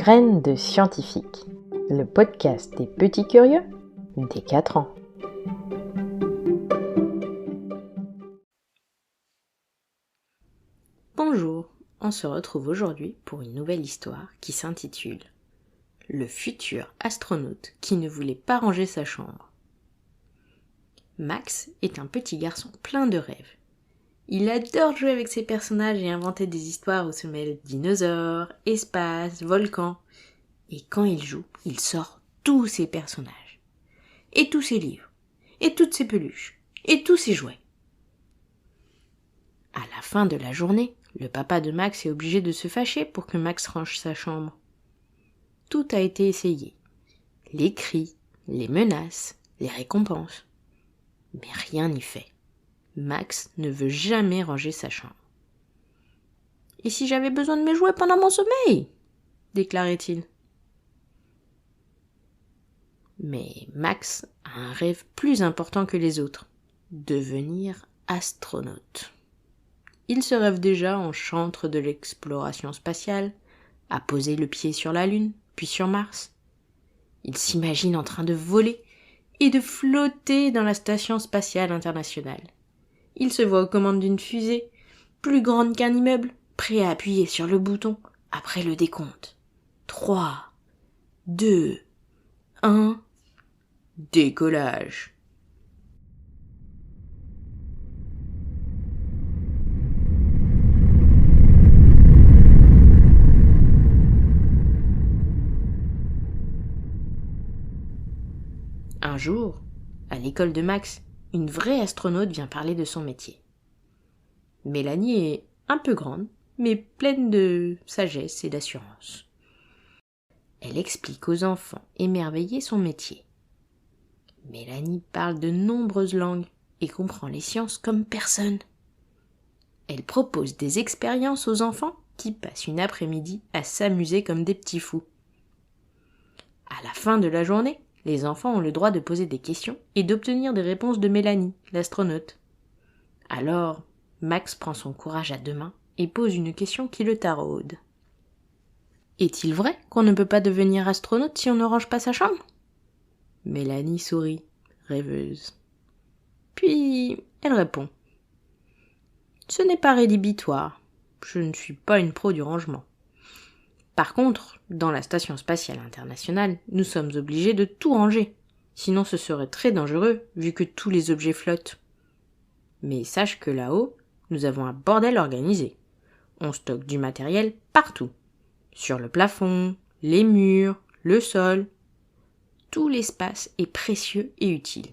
Graines de scientifique, le podcast des petits curieux des 4 ans. Bonjour, on se retrouve aujourd'hui pour une nouvelle histoire qui s'intitule « Le futur astronaute qui ne voulait pas ranger sa chambre ». Max est un petit garçon plein de rêves. Il adore jouer avec ses personnages et inventer des histoires où se mêlent dinosaures, espace, volcans. Et quand il joue, il sort tous ses personnages, et tous ses livres, et toutes ses peluches, et tous ses jouets. À la fin de la journée, le papa de Max est obligé de se fâcher pour que Max range sa chambre. Tout a été essayé. Les cris, les menaces, les récompenses. Mais rien n'y fait. Max ne veut jamais ranger sa chambre. « Et si j'avais besoin de mes jouets pendant mon sommeil ?» déclarait-il. Mais Max a un rêve plus important que les autres, devenir astronaute. Il se rêve déjà en chantre de l'exploration spatiale, à poser le pied sur la Lune, puis sur Mars. Il s'imagine en train de voler et de flotter dans la station spatiale internationale. Il se voit aux commandes d'une fusée, plus grande qu'un immeuble, prêt à appuyer sur le bouton après le décompte. 3, 2, 1... Décollage. Un jour, à l'école de Max, une vraie astronaute vient parler de son métier. Mélanie est un peu grande, mais pleine de sagesse et d'assurance. Elle explique aux enfants émerveillés son métier. Mélanie parle de nombreuses langues et comprend les sciences comme personne. Elle propose des expériences aux enfants qui passent une après-midi à s'amuser comme des petits fous. À la fin de la journée, les enfants ont le droit de poser des questions et d'obtenir des réponses de Mélanie, l'astronaute. Alors, Max prend son courage à deux mains et pose une question qui le taraude. Est-il vrai qu'on ne peut pas devenir astronaute si on ne range pas sa chambre ? Mélanie sourit, rêveuse. Puis, elle répond. Ce n'est pas rédhibitoire. Je ne suis pas une pro du rangement. Par contre, dans la station spatiale internationale, nous sommes obligés de tout ranger. Sinon ce serait très dangereux, vu que tous les objets flottent. Mais sache que là-haut, nous avons un bordel organisé. On stocke du matériel partout. Sur le plafond, les murs, le sol. Tout l'espace est précieux et utile.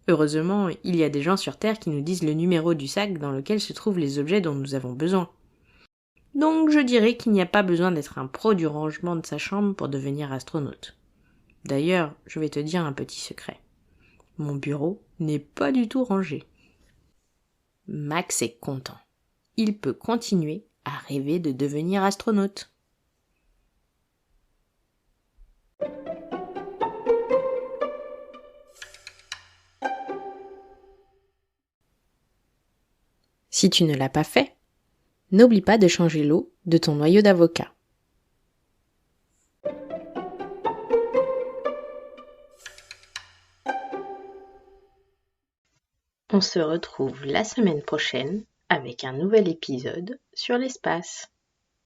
Heureusement, il y a des gens sur Terre qui nous disent le numéro du sac dans lequel se trouvent les objets dont nous avons besoin. Donc je dirais qu'il n'y a pas besoin d'être un pro du rangement de sa chambre pour devenir astronaute. D'ailleurs, je vais te dire un petit secret. Mon bureau n'est pas du tout rangé. Max est content. Il peut continuer à rêver de devenir astronaute. Si tu ne l'as pas fait, n'oublie pas de changer l'eau de ton noyau d'avocat. On se retrouve la semaine prochaine avec un nouvel épisode sur l'espace.